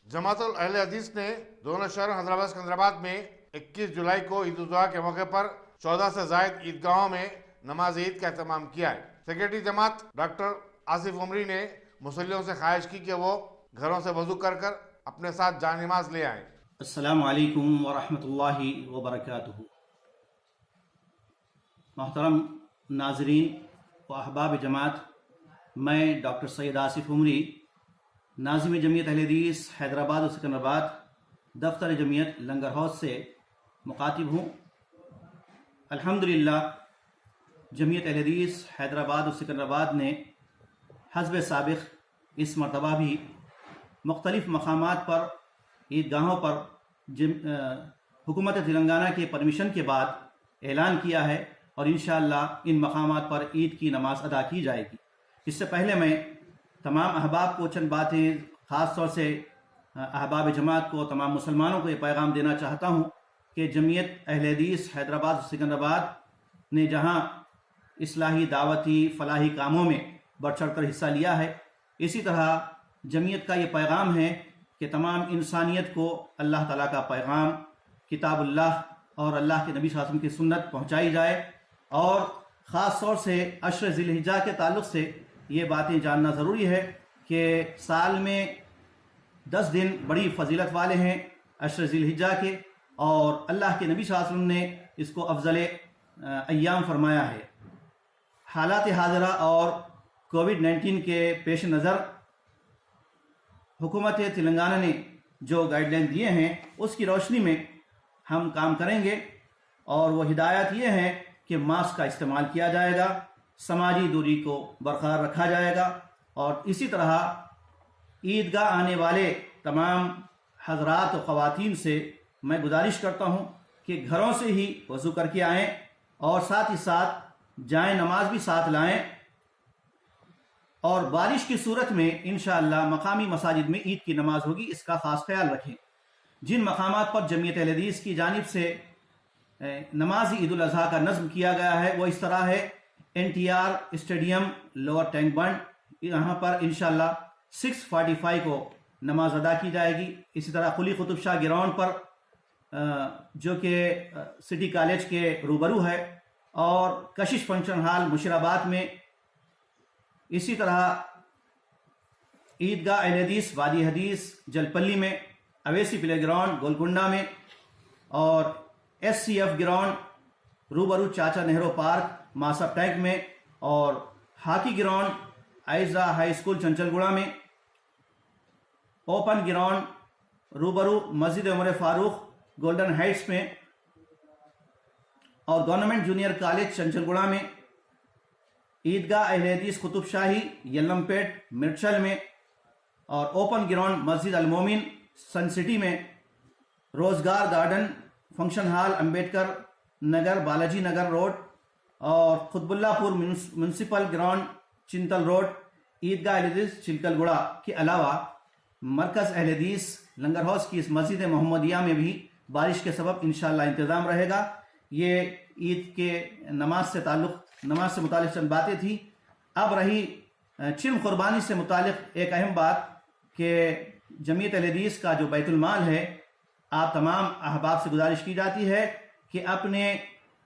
जमातुल अहले हदीस ने दोनों शहर हैदराबाद सिकंदराबाद में 21 जुलाई को ईद उल अजहा के मौके पर 14 से जायद ईदगाहों में नमाज ईद का एहतमाम किया है। सेक्रेटरी जमात डॉक्टर आसिफ उमरी ने मुसल्लियों से ख्वाहिश की कि वो घरों से वजू कर कर अपने साथ जान नमाज ले आएं। अस्सलामु अलैकुम व रहमतुल्लाहि व बरकातुहू। मोहतरम नाजरीन व अहबाब जमात, मैं डॉक्टर सैयद आसिफ उमरी, नाज़िम जमीयत अहले हदीस हैदराबाद और सिकंदराबाद, दफ्तर जमीयत लंगर हाउस से मुखातिब हूँ। अल्हम्दुलिल्लाह, जमीयत अहले हदीस हैदराबाद और सिकंदराबाद ने हस्ब साबिक़ इस मरतबा भी मुख्तलिफ़ मकामात पर ईदगाहों पर हुकूमत तेलंगाना के परमिशन के बाद ऐलान किया है और इंशाअल्लाह इन मकामात पर ईद की नमाज अदा की जाएगी। इससे पहले मैं तमाम अहबाब को चंद बातें, ख़ास तौर से अहबाब जमात को, तमाम मुसलमानों को ये पैगाम देना चाहता हूँ कि जमीयत अहले हदीस हैदराबाद और सिकंदराबाद ने जहाँ इस्लाही, दावती, फलाही कामों में बढ़ चढ़ कर हिस्सा लिया है, इसी तरह जमीयत का ये पैगाम है कि तमाम इंसानियत को अल्लाह ताला का पैगाम, किताबुल्लाह और अल्लाह के नबी सल्लल्लाहु अलैहि वसल्लम की सुन्नत पहुँचाई जाए। और ख़ास तौर से अशर ज़िलहिज्जा के ताल्लुक़ से ये बातें जानना ज़रूरी है कि साल में 10 दिन बड़ी फजीलत वाले हैं अशर ज़िलहिज्जा के, और अल्लाह के नबी सल्लल्लाहु अलैहि वसल्लम ने इसको अफजल अय्याम फरमाया है। हालात हाज़िरा और कोविड-19 के पेश नज़र हुकूमत तेलंगाना ने जो गाइडलाइन दिए हैं उसकी रोशनी में हम काम करेंगे, और वो हिदायत ये हैं कि मास्क का इस्तेमाल किया जाएगा, समाजी दूरी को बरकरार रखा जाएगा, और इसी तरह ईदगाह आने वाले तमाम हजरात और ख़वातीन से मैं गुजारिश करता हूँ कि घरों से ही वज़ू करके आएँ और साथ ही साथ जाएं नमाज भी साथ लाएं, और बारिश की सूरत में इंशाअल्लाह मकामी मसाजिद में ईद की नमाज होगी, इसका ख़ास ख्याल रखें। जिन मकामात पर जमीयत अहले हदीस की जानिब से नमाज ईद उल अजहा का नज़्म किया गया है वो इस तरह है: NTR स्टेडियम, लोअर टैंक बंड, यहाँ पर इंशाअल्लाह 6:45 को नमाज अदा की जाएगी। इसी तरह कुली कुतुब शाह ग्राउंड पर जो कि सिटी कॉलेज के रूबरू है, और कशिश फंक्शन हॉल मुशीराबाद में, इसी तरह ईदगाह अहले हदीस वादी हदीस जलपल्ली में, अवेसी प्ले ग्राउंड गोलकुंडा में, और SCF ग्राउंड रूबरू चाचा नेहरू पार्क मासा टैंक में, और hockey ground Aiza high school Chanchalguda में, ओपन ग्राउंड रूबरू मस्जिद उमर फारूक गोल्डन हाइट्स में, और गवर्नमेंट जूनियर कॉलेज चंचलगुड़ा में, ईदगाह अहले हदीस कुतुब शाही यल्लमपेट मिर्चल में, और ओपन ग्राउंड मस्जिद अल-मोमिन सन सिटी में, रोजगार garden function hall Ambedkar Nagar Balaji Nagar road, और Quthbullapur municipal ground Chintal road, ईदगाह अहले हदीस चिलकलगुड़ा के अलावा मरकज़ अहले हदीस लंगर हाउस की इस मस्जिद मोहम्मदिया में भी बारिश के सबब इंशाअल्लाह इंतज़ाम रहेगा। ये ईद के नमाज से मुतालिक चंद बातें थी। अब रही चिल्म कुर्बानी से मुतालिक एक अहम बात कि जमीयत अहले हदीस का जो बैतुल माल है, आप तमाम अहबाब से गुजारिश की जाती है कि अपने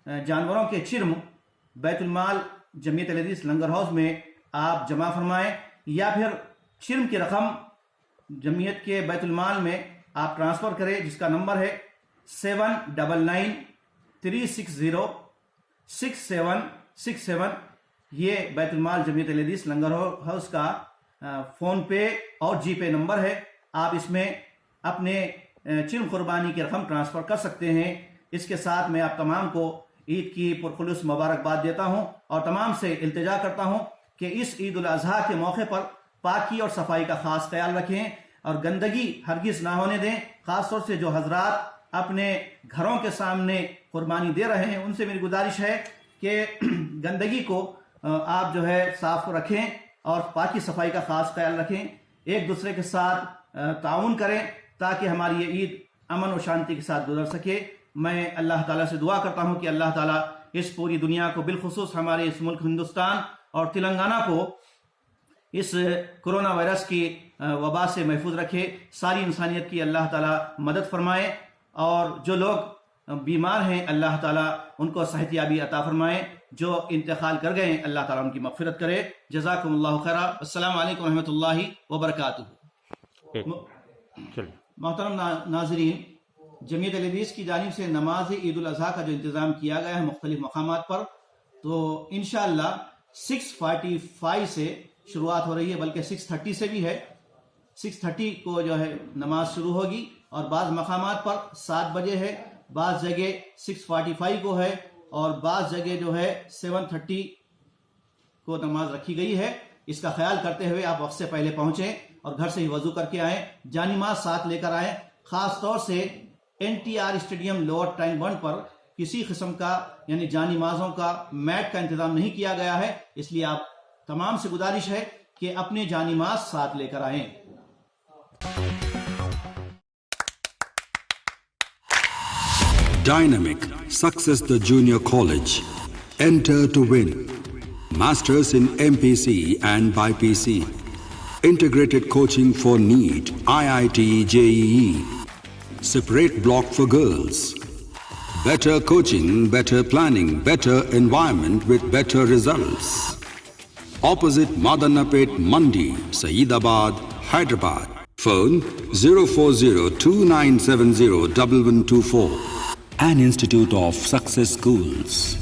जानवरों के चिर्म बैतुल माल जमीयत अहले हदीस लंगर हाउस में आप जमा फरमाएं, या फिर चिर्म की रकम जमीयत के बैतुल माल में आप ट्रांसफ़र करें, जिसका नंबर है 7999-360-6767। ये बैतुल माल जमीयत अहले हदीस लंगर हाउस का फ़ोन पे और जी पे नंबर है। आप इसमें अपने चिल्म कुर्बानी की रकम ट्रांसफ़र कर सकते हैं। इसके साथ मैं आप तमाम को ईद की पुरखुलूस मुबारकबाद देता हूँ, और तमाम से इल्तिजा करता हूँ कि इस ईद उल अजहा के मौके पर पाकी और सफाई का ख़ास ख्याल रखें और गंदगी हरगिज़ ना होने दें। ख़ास तौर से जो हजरात अपने घरों के सामने कुर्बानी दे रहे हैं, उनसे मेरी गुजारिश है कि गंदगी को आप जो है साफ रखें और पाकी सफाई का ख़ास ख्याल रखें। एक दूसरे के साथ ताउन करें ताकि हमारी ये ईद अमन और शांति के साथ गुजर सके। मैं अल्लाह ताला से दुआ करता हूँ कि अल्लाह ताला इस पूरी दुनिया को, बिलखुसूस हमारे इस मुल्क हिंदुस्तान और तेलंगाना को اس کرونا وائرس کی وبا سے محفوظ رکھے. ساری انسانیت کی اللہ تعالیٰ مدد فرمائے, اور جو لوگ بیمار ہیں اللہ تعالیٰ ان کو صحت یابی عطا فرمائے. جو انتقال کر گئے اللہ تعالیٰ ان کی مغفرت کرے. جزاکم اللہ خیرا. السلام علیکم ورحمۃ اللہ وبرکاتہ. محترم ناظرین, جمعیت اہل حدیث کی جانب سے نماز عید الاضحیٰ کا جو انتظام کیا گیا ہے مختلف مقامات پر, تو انشاءاللہ 6:45 سے شروعات ہو رہی ہے, بلکہ 6:30 سے بھی ہے. 6:30 کو جو ہے نماز شروع ہوگی, اور بعض مقامات پر 7 بجے ہے, بعض جگہ 6:45 کو ہے, اور بعض جگہ جو ہے 7:30 کو نماز رکھی گئی ہے. اس کا خیال کرتے ہوئے آپ وقت سے پہلے پہنچیں اور گھر سے ہی وضو کر کے آئیں. جانی نماز ساتھ لے کر آئیں. خاص طور سے NTR اسٹیڈیم لوور ٹائم 1 پر کسی قسم کا یعنی جانی نمازوں کا میٹ کا انتظام نہیں کیا گیا ہے, اس لیے آپ تمام سے گزارش ہے کہ اپنے جانی نماز ساتھ لے کر آئیں. Dynamic Success the Junior College. Enter to win. Masters in MPC and BPC. Integrated coaching for NEET, IIT, JEE. Separate block for girls. Better coaching, better planning, better environment with better results. Opposite Madannapet Mandi, Saeedabad, Hyderabad. Phone 04029701124. An institute of success schools.